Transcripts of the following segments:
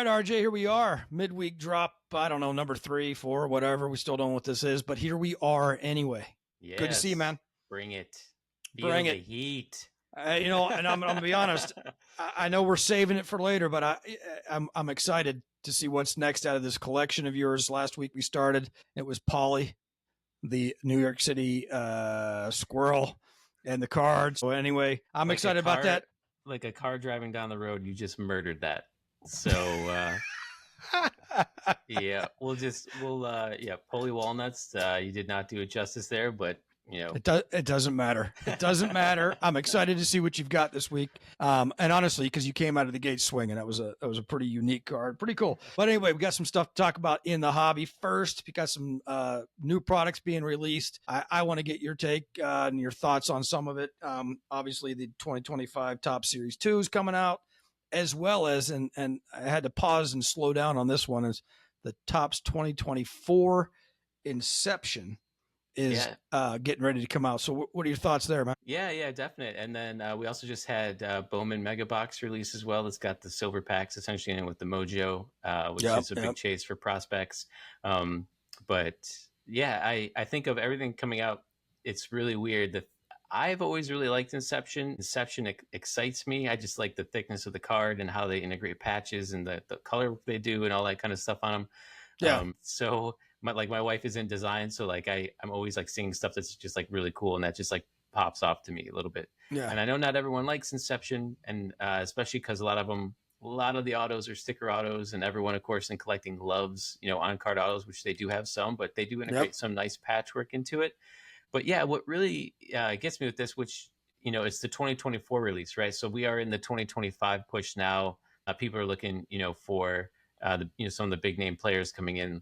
right, RJ, here we are. Midweek drop, I don't know, number 3, 4, whatever. We still don't know what this is, but here we are anyway. Yes. Good to see you, man. Bring it. Bring Feel it. the heat. And I'm going to be honest. I know we're saving it for later, but I'm excited to see what's next out of this collection of yours. Last week we started. It was Polly, the New York City squirrel, and the cards. So anyway, I'm excited about that. Like a car driving down the road, you just murdered that. So yeah, Polly Walnuts. You did not do it justice there, but it doesn't matter. It doesn't matter. I'm excited to see what you've got this week. And honestly, because you came out of the gate swinging, that was a pretty unique card, pretty cool. But anyway, we got some stuff to talk about in the hobby. First, we got some new products being released. I want to get your take and your thoughts on some of it. Obviously, the 2025 Top Series 2 is coming out, as well as, and I had to pause and slow down on this one, is the Topps 2024 Inception is getting ready to come out. So what are your thoughts there, man? Yeah, definite. And then we also just had Bowman Mega Box release as well. It's got the silver packs essentially in with the Mojo, which is a big chase for prospects. But yeah, I think of everything coming out. It's really weird that I've always really liked Inception. Inception excites me. I just like the thickness of the card and how they integrate patches and the color they do and all that kind of stuff on them. Yeah. So my wife is in design, so like I'm always like seeing stuff that's just like really cool, and that just like pops off to me a little bit. Yeah. And I know not everyone likes Inception, and especially because a lot of the autos are sticker autos, and everyone, of course, in collecting loves on card autos, which they do have some, but they do integrate some nice patchwork into it. But yeah, what really gets me with this, which it's the 2024 release, right? So we are in the 2025 push now. People are looking for some of the big name players coming in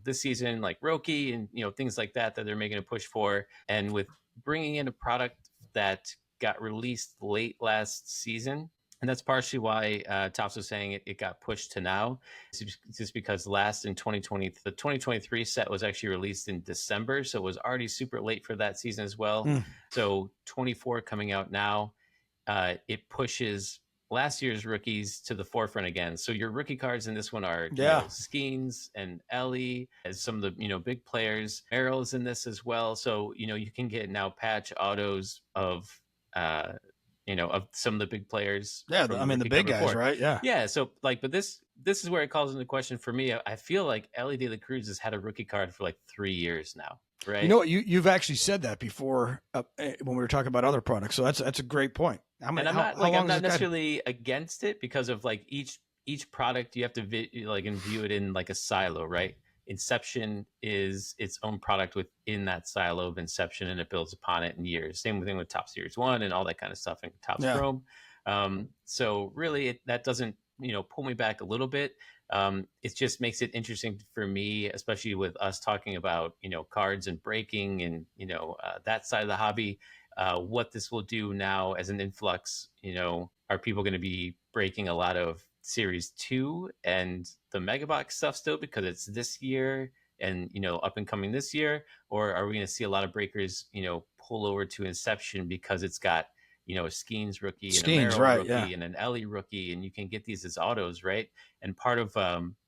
this season, like Roki and things like that they're making a push for. And with bringing in a product that got released late last season, and that's partially why Topps was saying it got pushed to now, just because last in 2020, the 2023 set was actually released in December, so it was already super late for that season as well. So 24 coming out now, it pushes last year's rookies to the forefront again. So your rookie cards in this one are Skeens and Ellie, as some of the big players. Merrill's in this as well. So you can get now patch autos of of some of the big players. Yeah, I mean the big guys, right? Yeah. So but this is where it calls into question for me. I feel like Ellie De La Cruz has had a rookie card for like 3 years now. Right. You know what? You've actually said that before when we were talking about other products. So that's a great point. I'm not necessarily against it because of like each product you have to view it in like a silo, right? Inception is its own product within that silo of Inception, and it builds upon it in years. Same thing with Top Series 1 and all that kind of stuff in Topps Chrome. So really that doesn't pull me back a little bit. It just makes it interesting for me, especially with us talking about cards and breaking and that side of the hobby. What this will do now as an influx, are people going to be breaking a lot of Series 2 and the Mega Box stuff still because it's this year and up and coming this year, or are we going to see a lot of breakers pull over to Inception because it's got a Skeens rookie and a Merrill rookie and an Ellie rookie, and you can get these as autos, right? And part of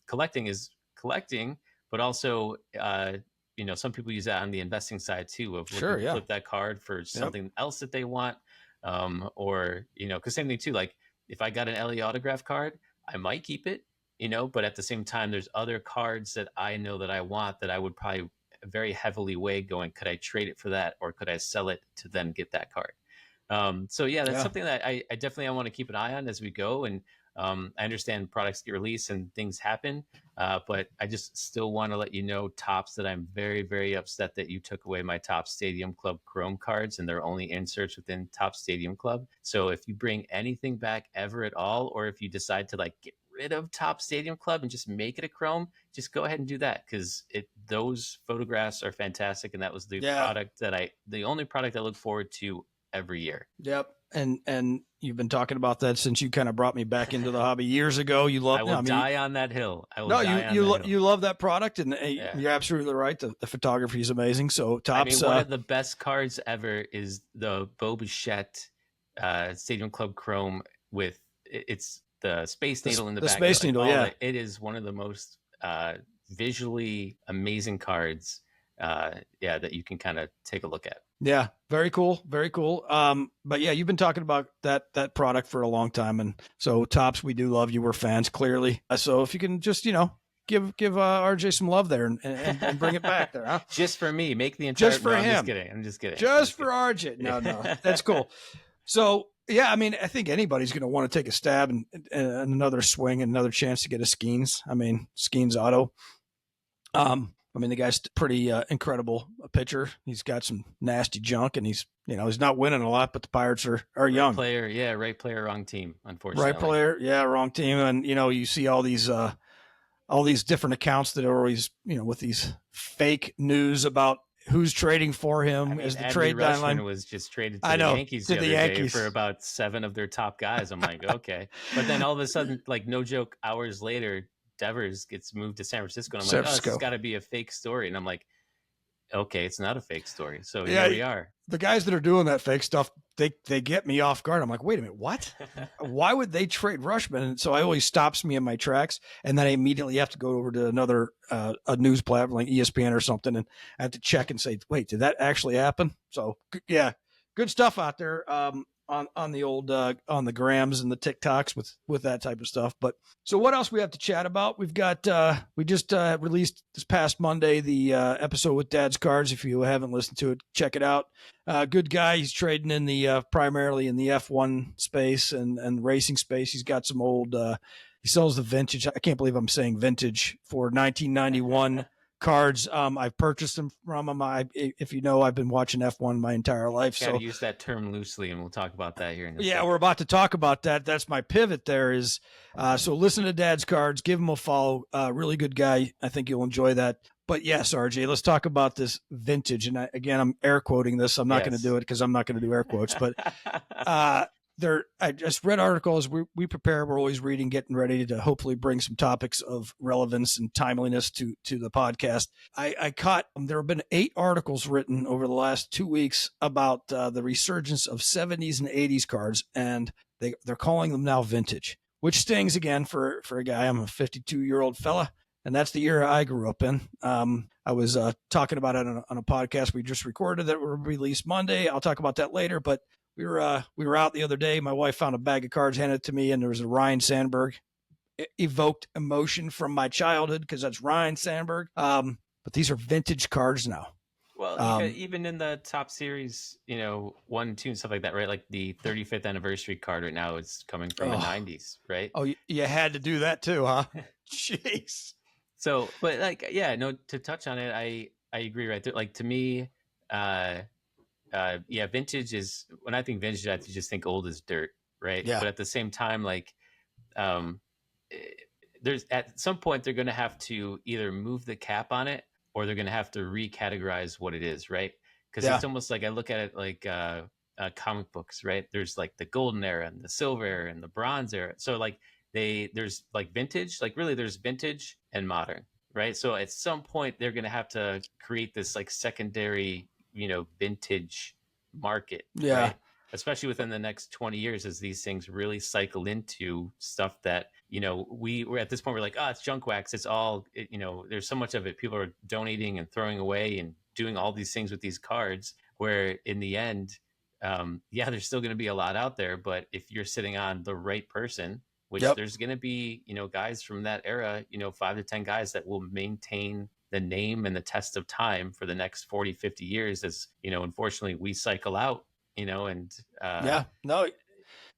collecting is collecting, but also some people use that on the investing side too, of looking to flip that card for something else that they want, or because same thing too, like if I got an Ellie autograph card, I might keep it, but at the same time there's other cards that I know that I want that I would probably very heavily weigh going, could I trade it for that, or could I sell it to then get that card? So that's something that I definitely want to keep an eye on as we go. And I understand products get released and things happen, but I just still want to let you know, Topps, that I'm very, very upset that you took away my Topps Stadium Club Chrome cards, and they're only inserts within Topps Stadium Club. So if you bring anything back ever at all, or if you decide to get rid of Topps Stadium Club and just make it a Chrome, just go ahead and do that, because those photographs are fantastic, and that was the the only product I look forward to every year. Yep. And you've been talking about that since you kind of brought me back into the hobby years ago. You love. I will die on that hill. You love that product, and you're absolutely right. The photography is amazing. So Topps. One of the best cards ever is the Bo Bichette Stadium Club Chrome with it's the Space Needle in the the back. Space Needle, yeah. It is one of the most visually amazing cards that you can kind of take a look at. Yeah, very cool, very cool. But yeah, you've been talking about that product for a long time, and so Topps, we do love you. We're fans, clearly. So if you can just give RJ some love there and bring it back there, huh? Just for me, make the entire. Just for him. I'm just kidding. Just for RJ. No, that's cool. So yeah, I mean, I think anybody's going to want to take a stab and another swing and another chance to get a Skeens. I mean, Skeens auto. I mean, the guy's pretty incredible pitcher. He's got some nasty junk, and he's not winning a lot, but the Pirates are young. Right player, wrong team, unfortunately. Right player, yeah, wrong team. And, you see all these different accounts that are always, with these fake news about who's trading for him as the trade deadline was just traded to the Yankees the other day for about 7 of their top guys. I'm like, okay. But then all of a sudden, like, no joke, hours later, Devers gets moved to San Francisco. And I'm like, it's got to be a fake story. And I'm like, okay, it's not a fake story. So here we are. The guys that are doing that fake stuff, they get me off guard. I'm like, wait a minute, what? Why would they trade Rutschman? And so it always stops me in my tracks. And then I immediately have to go over to another a news platform like ESPN or something, and I have to check and say, wait, did that actually happen? So yeah, good stuff out there. On the old on the grams and the TikToks with that type of stuff. But so what else we have to chat about? We've got we just released this past Monday the episode with Dad's Cards. If you haven't listened to it, check it out. Good guy. He's trading in the primarily in the F1 space and racing space. He's got some old he sells the vintage. I can't believe I'm saying vintage for 1991 cards. I've purchased them from him. If you know, I've been watching F1 my entire life. Gotta use that term loosely, and we'll talk about that here in a second. We're about to talk about that. That's my pivot there is, so listen to Dad's Cards, give him a follow. Really good guy. I think you'll enjoy that. But yes, RJ, let's talk about this vintage. And again, I'm air quoting this. I'm not going to do it because I'm not going to do air quotes, but I just read articles. We prepare. We're always reading, getting ready to hopefully bring some topics of relevance and timeliness to the podcast. I caught there have been 8 articles written over the last 2 weeks about the resurgence of 70s and 80s cards, and they're calling them now vintage, which stings again for a guy. I'm a 52-year-old fella, and that's the era I grew up in. I was talking about it on a podcast we just recorded that will release Monday. I'll talk about that later, but we were out the other day. My wife found a bag of cards, handed it to me, and there was a Ryan Sandberg. It evoked emotion from my childhood because that's Ryan Sandberg. But these are vintage cards now. Well, even in the top series, 1, 2, and stuff like that, right? Like the 35th anniversary card right now is coming from the 90s, right? Oh, you had to do that too, huh? Jeez. So, but to touch on it, I agree, right? Like to me, vintage is, when I think vintage, I just think old as dirt, right? Yeah. But at the same time, like, there's at some point they're going to have to either move the cap on it, or they're going to have to recategorize what it is, right? Because it's almost like I look at it like comic books, right? There's like the golden era and the silver era and the bronze era. So like there's like vintage, like really there's vintage and modern, right? So at some point they're going to have to create this like secondary, vintage market, right? Especially within the next 20 years as these things really cycle into stuff that, we're at this point, we're like, it's junk wax. It's all, there's so much of it. People are donating and throwing away and doing all these things with these cards, where in the end, there's still going to be a lot out there. But if you're sitting on the right person, which there's going to be, guys from that era, 5 to 10 guys that will maintain the name and the test of time for the next 40, 50 years as, unfortunately we cycle out,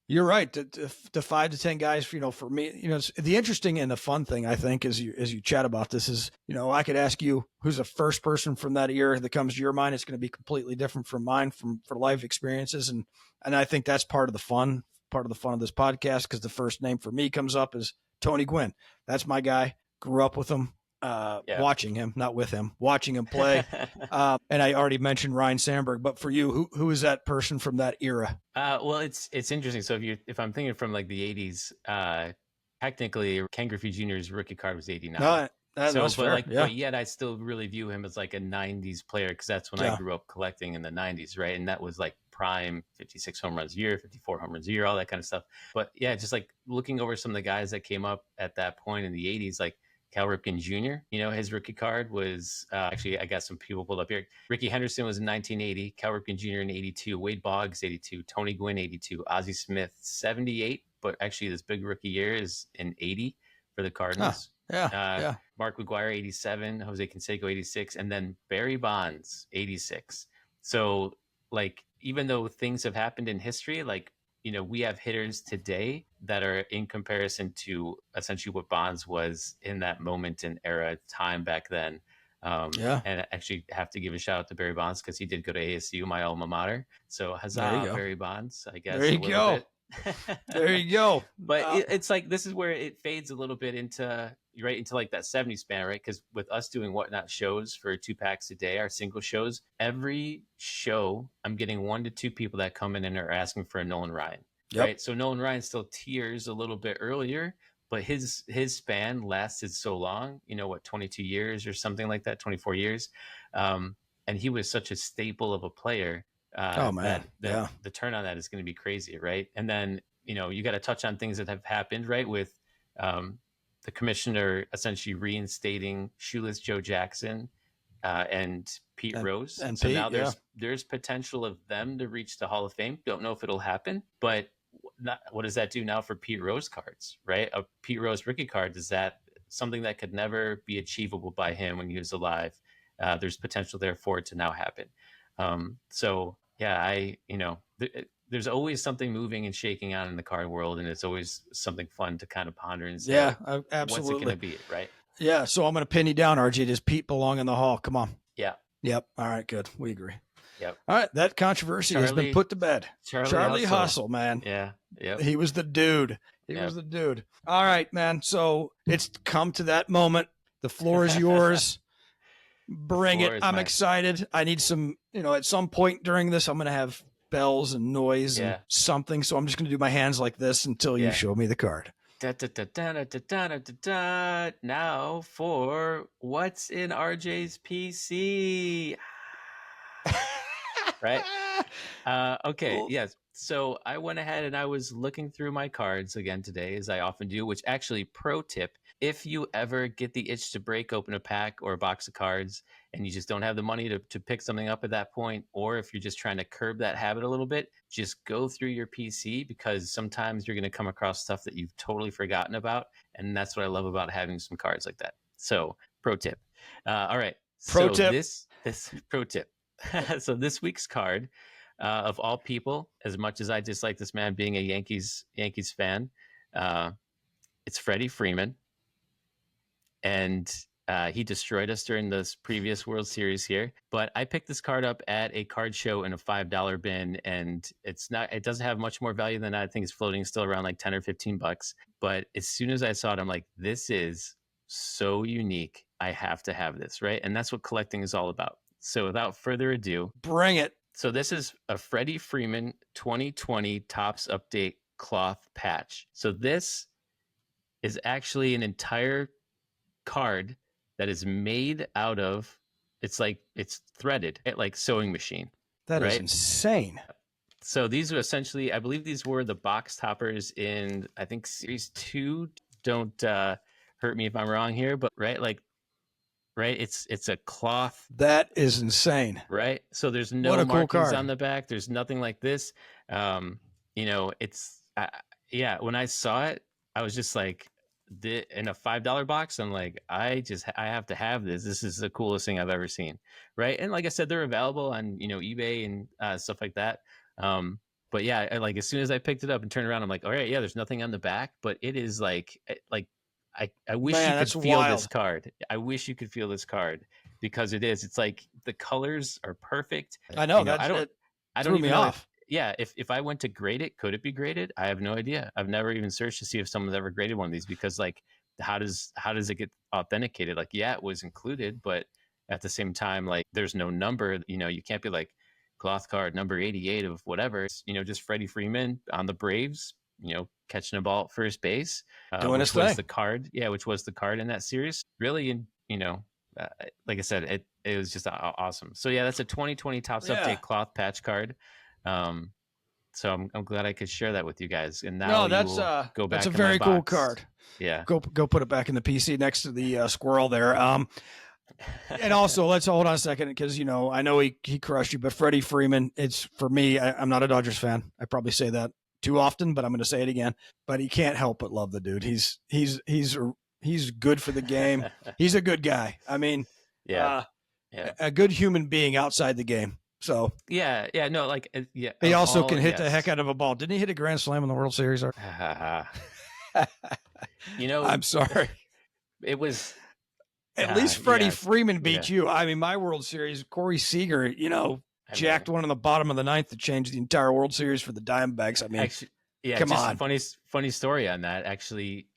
you're right. The 5 to 10 guys, for me, the interesting and the fun thing, I think, as you chat about this is, I could ask you who's the first person from that era that comes to your mind. It's going to be completely different from mine for life experiences. And I think that's part of the fun of this podcast, because the first name for me comes up is Tony Gwynn. That's my guy. Grew up with him. Watching him, not with him, watching him play. And I already mentioned Ryan Sandberg, but for you, who is that person from that era? Well, it's interesting. So if I'm thinking from like the 80s, technically Ken Griffey Jr.'s rookie card was 89. But yet I still really view him as like a 90s player, because that's when I grew up collecting in the 90s, right? And that was like prime 56 home runs a year, 54 home runs a year, all that kind of stuff. But yeah, just like looking over some of the guys that came up at that point in the 80s, like Cal Ripken Jr., his rookie card was actually, I got some people pulled up here. Ricky Henderson was in 1980, Cal Ripken Jr. in 82, Wade Boggs 82, Tony Gwynn 82, Ozzie Smith 78, but actually this big rookie year is in 80 for the Cardinals. Yeah. Mark McGwire 87, Jose Canseco 86, and then Barry Bonds 86. So like, even though things have happened in history, like, we have hitters today that are in comparison to essentially what Bonds was in that moment and era time back then. And I actually have to give a shout out to Barry Bonds because he did go to ASU, my alma mater. So huzzah, Barry Bonds, I guess. There you go. Bit. There you go. But it's like, this is where it fades a little bit into like that 70 span, right? Because with us doing Whatnot shows for 2 packs a day, our single shows, every show I'm getting 1 to 2 people that come in and are asking for a Nolan Ryan. Yep. Right. So Nolan Ryan still tiers a little bit earlier, but his span lasted so long, 22 years or something like that, 24 years. And he was such a staple of a player. The turn on that is going to be crazy, right? And then you got to touch on things that have happened, right? With the commissioner essentially reinstating shoeless Joe Jackson and Pete Rose, and so Pete, now there's potential of them to reach the Hall of Fame. Don't know if it'll happen, but what does that do now for Pete Rose cards, right? A Pete Rose rookie card, is that something that could never be achievable by him when he was alive? There's potential there for it to now happen. So yeah, there's always something moving and shaking out in the card world, and it's always something fun to kind of ponder and say, absolutely. What's it going to be, right? Yeah. So I'm going to pin you down, RG. Does Pete belong in the Hall? Come on. Yeah. Yep. All right. Good. We agree. Yep. All right. That controversy has been put to bed. Charlie Hustle, man. Yeah. Yep. He was the dude. He was the dude. All right, man. So it's come to that moment. The floor is yours. Bring it. I'm excited. I need some, at some point during this, I'm going to have bells and noise and something. So I'm just going to do my hands like this until you show me the card. Now for what's in RJ's PC. Right? Okay. Cool. Yes. So I went ahead and I was looking through my cards again today, as I often do, which actually, pro tip, if you ever get the itch to break open a pack or a box of cards and you just don't have the money to pick something up at that point, or if you're just trying to curb that habit a little bit, just go through your PC, because sometimes you're going to come across stuff that you've totally forgotten about. And that's what I love about having some cards like that. So pro tip. All right. This pro tip. So this week's card, of all people, as much as I dislike this man being a Yankees fan, it's Freddie Freeman. And he destroyed us during this previous World Series here. But I picked this card up at a card show in a $5 bin, and it doesn't have much more value than that. I think it's floating still around like 10 or 15 bucks. But as soon as I saw it, I'm like, this is so unique. I have to have this, right? And that's what collecting is all about. So without further ado, bring it. So this is a Freddie Freeman 2020 Topps Update cloth patch. So this is actually an entire card that is made out of, it's threaded at like sewing machine. That is insane. So these are essentially, I believe these were the box toppers in, I think, Series 2. Don't hurt me if I'm wrong here, but right, it's a cloth. That is insane. Right? So there's no markings on the back. There's nothing like this. It's when I saw it, I was just like, in a $5 box, I'm like, I have to have this. This is the coolest thing I've ever seen. Right? And like I said, they're available on, eBay and stuff like that. But yeah, as soon as I picked it up and turned around, I'm like, all right, yeah, there's nothing on the back, but it is like I wish you could feel this card. I wish you could feel this card, because it's like the colors are perfect. I know. I don't even know. If I went to grade it, could it be graded? I have no idea. I've never even searched to see if someone's ever graded one of these, because how does it get authenticated? It was included, but at the same time, there's no number. You can't be like cloth card number 88 of whatever. It's, just Freddie Freeman on the Braves, catching a ball at first base, doing his thing. Which was the card in that series. Really, and like I said, it was just awesome. So yeah, that's a 2020 Topps Update cloth patch card. So I'm glad I could share that with you guys. And now No, that's go back. That's a in very my cool box. card. Yeah. Go put it back in the PC next to the squirrel there. And also, let's hold on a second because I know he crushed you, but Freddie Freeman, it's for me. I'm not a Dodgers fan. I probably say that too often, but I'm going to say it again. But he can't help but love the dude. He's good for the game. He's a good guy. I mean, a good human being outside the game. So yeah, no, like yeah. He also can hit the heck out of a ball. Didn't he hit a grand slam in the World Series? I'm sorry. It was. At least Freddie Freeman beat you. I mean, my World Series, Corey Seager, jacked one in the bottom of the ninth to change the entire World Series for the Diamondbacks. I mean, actually, come on. Funny story on that. Actually,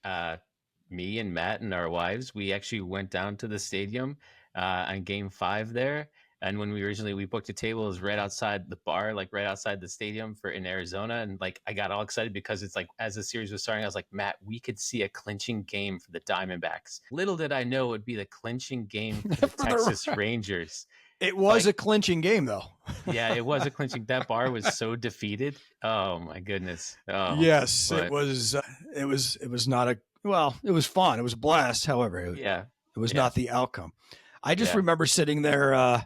me and Matt and our wives, we actually went down to the stadium on Game 5 there. And when we booked a table, it was right outside the bar, like right outside the stadium in Arizona. And like, I got all excited because it's like, as the series was starting, I was like, Matt, we could see a clinching game for the Diamondbacks. Little did I know it would be the clinching game for the Texas Rangers. It was a clinching game though. Yeah, it was a clinching. That bar was so defeated. Oh my goodness. Oh, yes, it was not it was fun. It was a blast. However, it was not the outcome. I just remember sitting there,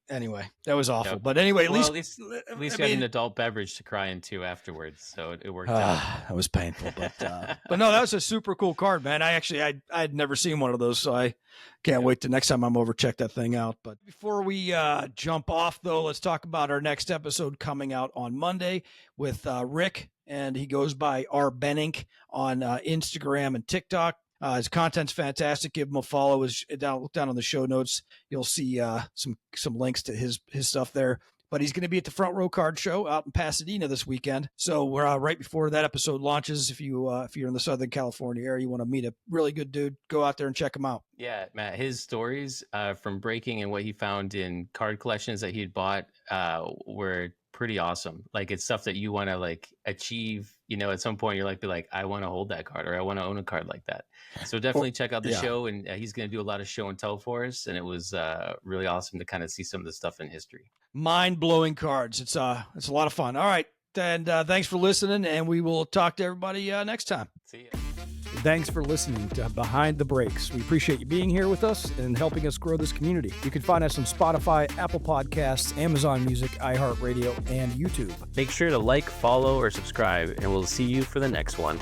anyway, that was awful. But anyway, at least you had an adult beverage to cry into afterwards, so it worked out. That was painful, but no, that was a super cool card, man. I'd never seen one of those, so I can't wait to next time I'm over, check that thing out. But before we jump off, though, let's talk about our next episode coming out on Monday with Rick, and he goes by R. Benink on Instagram and TikTok. His content's fantastic. Give him a follow. Look down on the show notes. You'll see some links to his stuff there. But he's going to be at the Front Row Card Show out in Pasadena this weekend. So we're right before that episode launches. If you're in the Southern California area, you want to meet a really good dude, go out there and check him out. Yeah, Matt, his stories from breaking and what he found in card collections that he'd bought were pretty awesome. Like, it's stuff that you want to like achieve, at some point you're like, I want to hold that card, or I want to own a card like that. So definitely check out the show, and he's going to do a lot of show and tell for us. And it was really awesome to kind of see some of the stuff in history. Mind-blowing cards. It's a lot of fun. All right. And thanks for listening, and we will talk to everybody next time. See ya. Thanks for listening to Behind the Breaks. We appreciate you being here with us and helping us grow this community. You can find us on Spotify, Apple Podcasts, Amazon Music, iHeartRadio, and YouTube. Make sure to like, follow, or subscribe, and we'll see you for the next one.